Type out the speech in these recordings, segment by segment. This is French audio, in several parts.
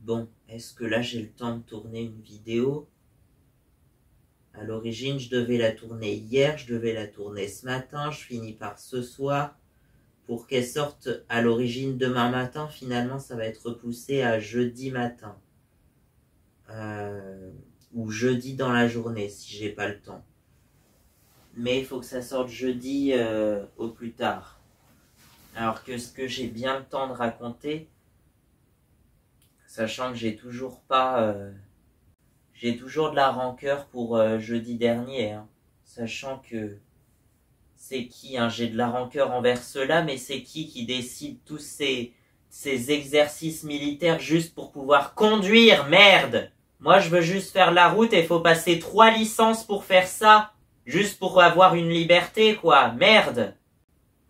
Bon, est-ce que là j'ai le temps de tourner une vidéo? À l'origine, je devais la tourner hier, je devais la tourner ce matin, je finis par ce soir. Pour qu'elle sorte à l'origine demain matin, finalement ça va être repoussé à jeudi matin. Ou jeudi dans la journée si j'ai pas le temps. Mais il faut que ça sorte jeudi au plus tard. Alors que ce que j'ai bien le temps de raconter, sachant que j'ai toujours pas... j'ai toujours de la rancœur pour jeudi dernier, hein. Sachant que c'est qui, hein, j'ai de la rancœur envers ceux-là, mais c'est qui décide tous ces exercices militaires juste pour pouvoir conduire, merde! Moi je veux juste faire la route et faut passer 3 licences pour faire ça, juste pour avoir une liberté, quoi, merde!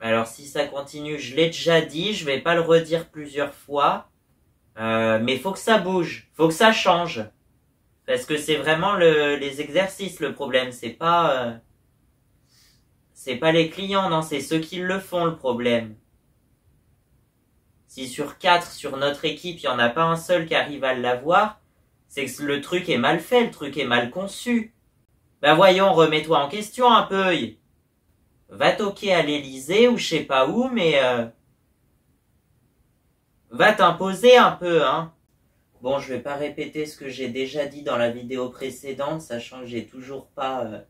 Alors si ça continue, je l'ai déjà dit, je vais pas le redire plusieurs fois, mais faut que ça bouge, faut que ça change. Parce que c'est vraiment les exercices le problème, c'est pas les clients, non, c'est ceux qui le font le problème. Si sur 4, sur notre équipe, il n'y en a pas un seul qui arrive à l'avoir, c'est que le truc est mal fait, le truc est mal conçu. Ben voyons, remets-toi en question un peu. Va toquer à l'Élysée ou je sais pas où, mais va t'imposer un peu, hein. Bon, je vais pas répéter ce que j'ai déjà dit dans la vidéo précédente, sachant que j'ai toujours pas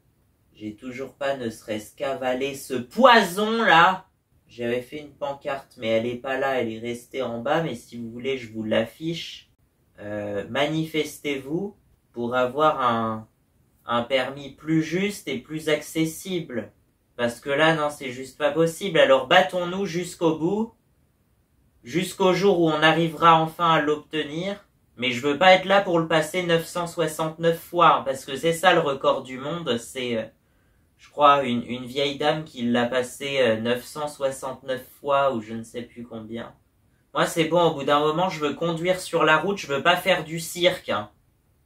ne serait-ce qu'avalé ce poison là. J'avais fait une pancarte, mais elle est pas là, elle est restée en bas, mais si vous voulez, je vous l'affiche. Manifestez-vous pour avoir un permis plus juste et plus accessible. Parce que là, non, c'est juste pas possible. Alors battons-nous jusqu'au bout, jusqu'au jour où on arrivera enfin à l'obtenir. Mais je veux pas être là pour le passer 969 fois, hein, parce que c'est ça le record du monde, c'est, je crois, une vieille dame qui l'a passé 969 fois, ou je ne sais plus combien. Moi, c'est bon, au bout d'un moment, je veux conduire sur la route, je veux pas faire du cirque, hein.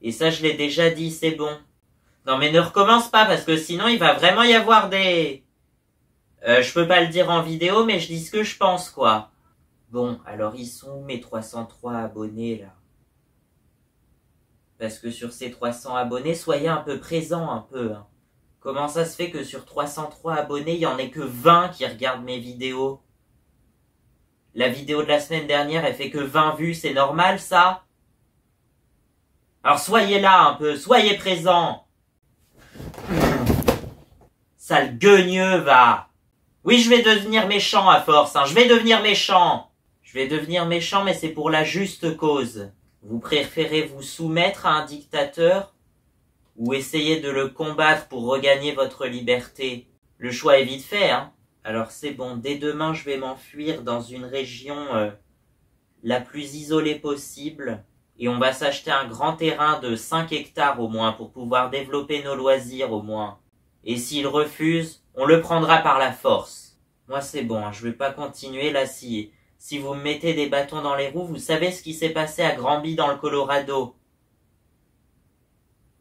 Et ça, je l'ai déjà dit, c'est bon. Non, mais ne recommence pas, parce que sinon, il va vraiment y avoir des... je peux pas le dire en vidéo, mais je dis ce que je pense, quoi. Bon, alors, ils sont où mes 303 abonnés, là? Parce que sur ces 300 abonnés, soyez un peu présents, un peu, hein. Comment ça se fait que sur 303 abonnés, il n'y en ait que 20 qui regardent mes vidéos? La vidéo de la semaine dernière, elle fait que 20 vues, c'est normal, ça? Alors soyez là un peu, soyez présents. Sale guigneux, va. Oui, je vais devenir méchant à force, hein. Je vais devenir méchant. Je vais devenir méchant, mais c'est pour la juste cause. Vous préférez vous soumettre à un dictateur ou essayer de le combattre pour regagner votre liberté? Le choix est vite fait, hein. Alors c'est bon, dès demain je vais m'enfuir dans une région la plus isolée possible et on va s'acheter un grand terrain de 5 hectares au moins pour pouvoir développer nos loisirs au moins. Et s'il refuse, on le prendra par la force. Moi c'est bon, hein, je vais pas continuer là si vous me mettez des bâtons dans les roues, vous savez ce qui s'est passé à Granby dans le Colorado.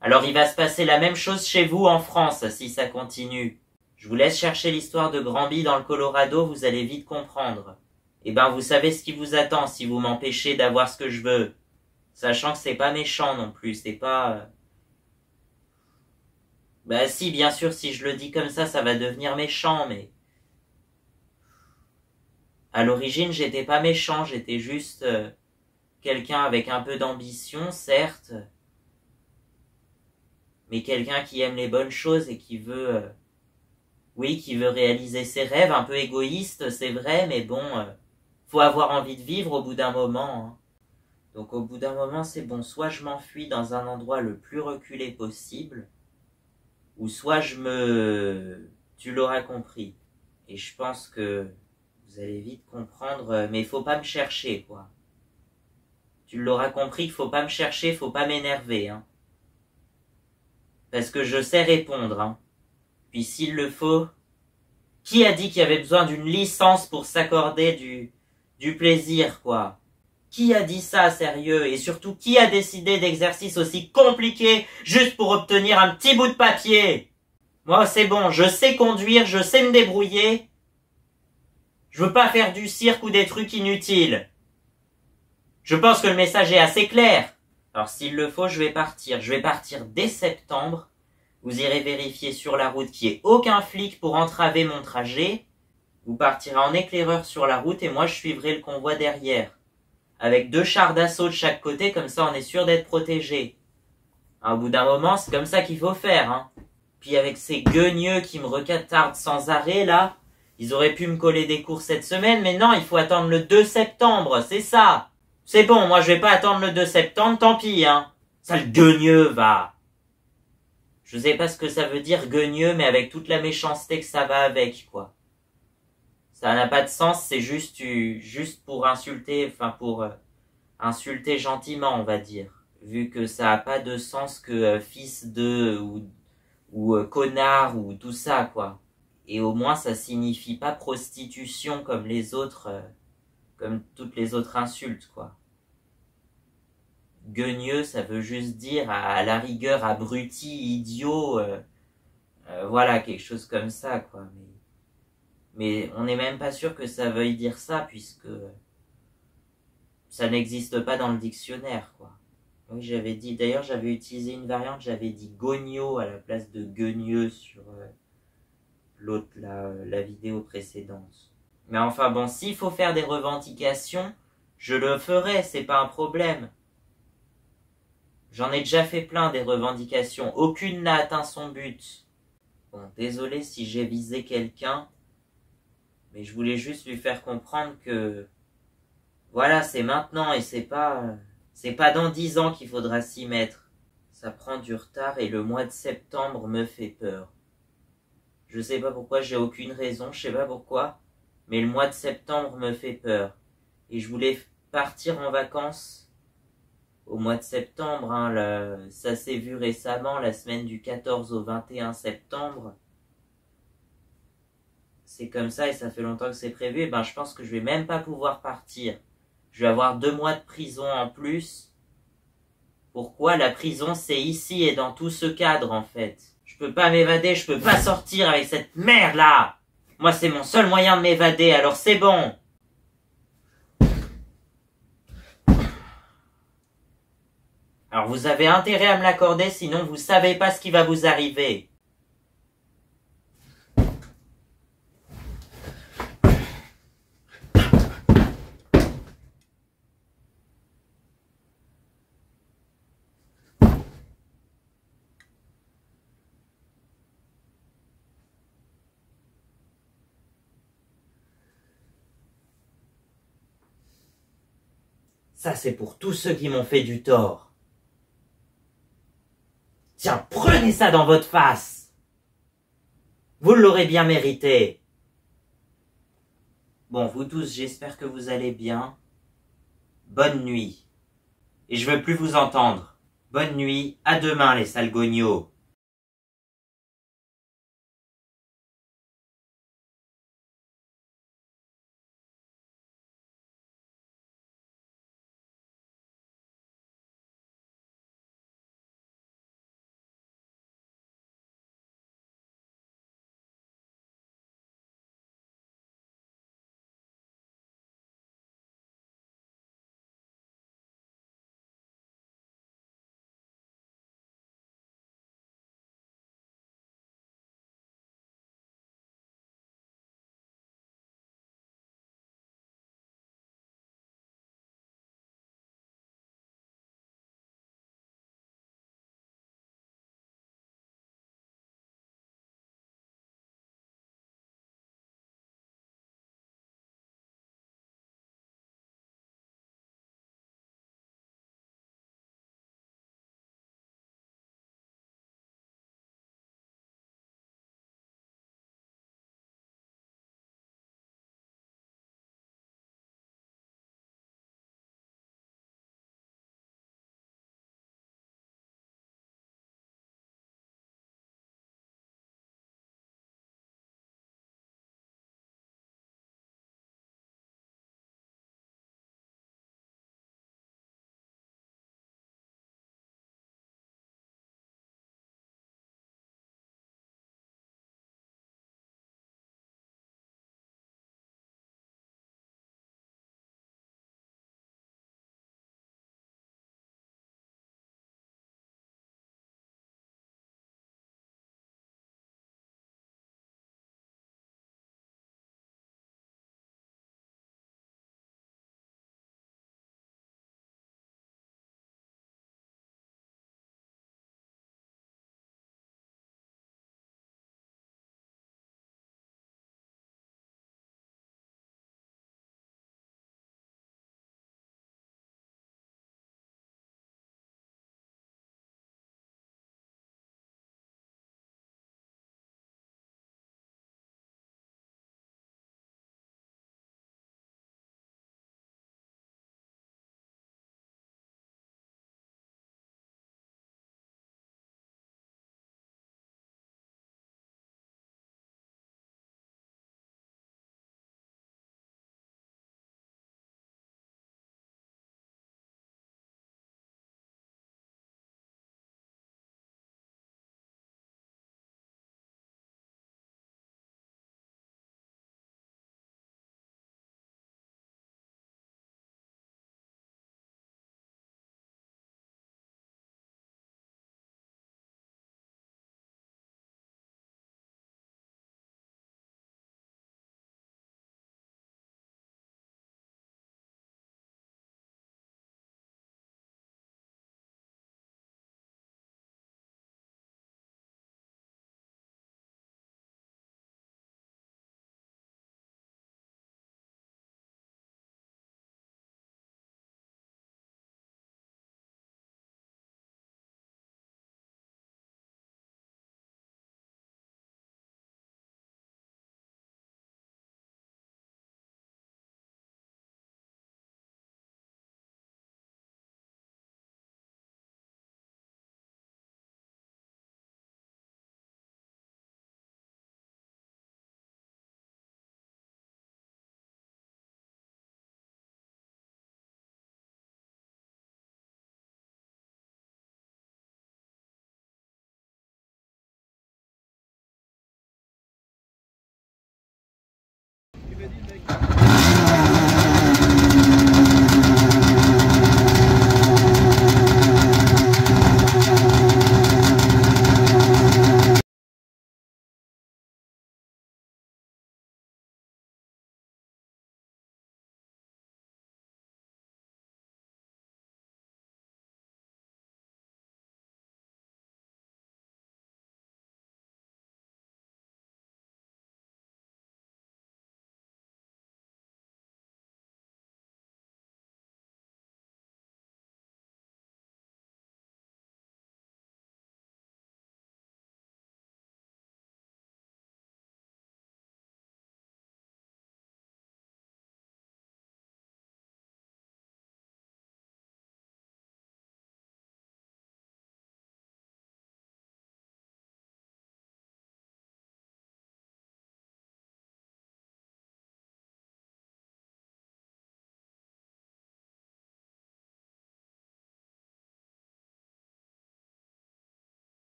Alors il va se passer la même chose chez vous en France si ça continue. Je vous laisse chercher l'histoire de Granby dans le Colorado, vous allez vite comprendre. Eh ben vous savez ce qui vous attend si vous m'empêchez d'avoir ce que je veux. Sachant que c'est pas méchant non plus, c'est pas... Bah si, bien sûr, si je le dis comme ça va devenir méchant, mais... À l'origine, j'étais pas méchant, j'étais juste quelqu'un avec un peu d'ambition, certes, mais quelqu'un qui aime les bonnes choses et qui veut, qui veut réaliser ses rêves, un peu égoïste, c'est vrai, mais bon, faut avoir envie de vivre au bout d'un moment, hein. Donc au bout d'un moment, c'est bon, soit je m'enfuis dans un endroit le plus reculé possible, ou soit tu l'auras compris. Et je pense que vous allez vite comprendre, mais faut pas me chercher, quoi. Tu l'auras compris, il faut pas me chercher, faut pas m'énerver, hein. Parce que je sais répondre, hein. Puis s'il le faut, qui a dit qu'il y avait besoin d'une licence pour s'accorder du plaisir, quoi? Qui a dit ça, sérieux? Et surtout, qui a décidé d'exercices aussi compliqués juste pour obtenir un petit bout de papier? Moi, c'est bon, je sais conduire, je sais me débrouiller. Je veux pas faire du cirque ou des trucs inutiles. Je pense que le message est assez clair. Alors s'il le faut, je vais partir. Je vais partir dès septembre. Vous irez vérifier sur la route qu'il n'y ait aucun flic pour entraver mon trajet. Vous partirez en éclaireur sur la route et moi je suivrai le convoi derrière. Avec 2 chars d'assaut de chaque côté, comme ça on est sûr d'être protégé. Au bout d'un moment, c'est comme ça qu'il faut faire. Hein. Puis avec ces guigneux qui me recatardent sans arrêt là, ils auraient pu me coller des cours cette semaine, mais non, il faut attendre le 2 septembre, c'est ça. C'est bon, moi je vais pas attendre le 2 septembre, tant pis, hein. Sale guigneux, va. Je sais pas ce que ça veut dire guigneux, mais avec toute la méchanceté que ça va avec, quoi. Ça n'a pas de sens, c'est juste pour insulter, insulter gentiment, on va dire. Vu que ça a pas de sens que fils de ou connard ou tout ça, quoi. Et au moins ça signifie pas prostitution comme les autres, comme toutes les autres insultes, quoi. Guigneux, ça veut juste dire à la rigueur abruti, idiot, voilà, quelque chose comme ça, quoi. Mais on n'est même pas sûr que ça veuille dire ça, puisque ça n'existe pas dans le dictionnaire, quoi. Oui, j'avais dit, d'ailleurs j'avais utilisé une variante, j'avais dit gogno à la place de guigneux sur l'autre, la vidéo précédente. Mais enfin bon, s'il faut faire des revendications, je le ferai, c'est pas un problème. J'en ai déjà fait plein des revendications, aucune n'a atteint son but. Bon, désolé si j'ai visé quelqu'un, mais je voulais juste lui faire comprendre que, voilà, c'est maintenant et c'est pas dans 10 ans qu'il faudra s'y mettre. Ça prend du retard et le mois de septembre me fait peur. Je sais pas pourquoi, j'ai aucune raison, je sais pas pourquoi, mais le mois de septembre me fait peur. Et je voulais partir en vacances au mois de septembre, hein, ça s'est vu récemment, la semaine du 14 au 21 septembre. C'est comme ça et ça fait longtemps que c'est prévu, et ben je pense que je vais même pas pouvoir partir. Je vais avoir 2 mois de prison en plus. Pourquoi? La prison c'est ici et dans tout ce cadre en fait. Je peux pas m'évader, je peux pas sortir avec cette merde là. Moi c'est mon seul moyen de m'évader, alors c'est bon. Alors vous avez intérêt à me l'accorder, sinon vous savez pas ce qui va vous arriver. Ça c'est pour tous ceux qui m'ont fait du tort. Tiens, prenez ça dans votre face. Vous l'aurez bien mérité. Bon, vous tous, j'espère que vous allez bien. Bonne nuit. Et je veux plus vous entendre. Bonne nuit, à demain les sales gognos.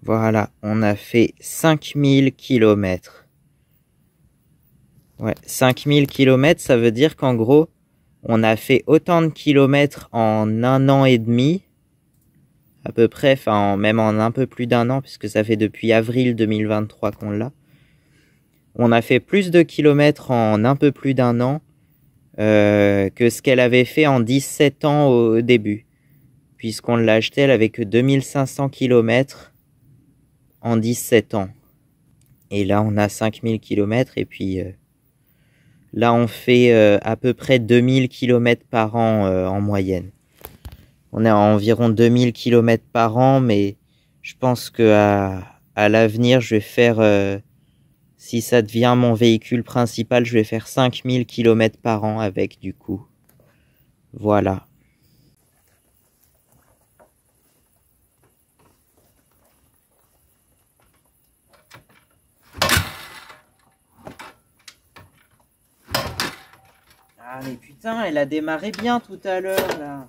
Voilà, on a fait 5000 km. Ouais, 5000 km, ça veut dire qu'en gros, on a fait autant de kilomètres en 1 an et demi, à peu près, enfin même en un peu plus d'1 an, puisque ça fait depuis avril 2023 qu'on l'a. On a fait plus de kilomètres en un peu plus d'1 an que ce qu'elle avait fait en 17 ans au début. Puisqu'on l'a acheté, elle avait que 2500 km en 17 ans. Et là, on a 5000 km et puis là, on fait à peu près 2000 km par an en moyenne. On est à environ 2000 km par an, mais je pense qu'à l'avenir, je vais faire, si ça devient mon véhicule principal, je vais faire 5000 km par an avec du coup. Voilà. Ah mais putain, elle a démarré bien tout à l'heure là.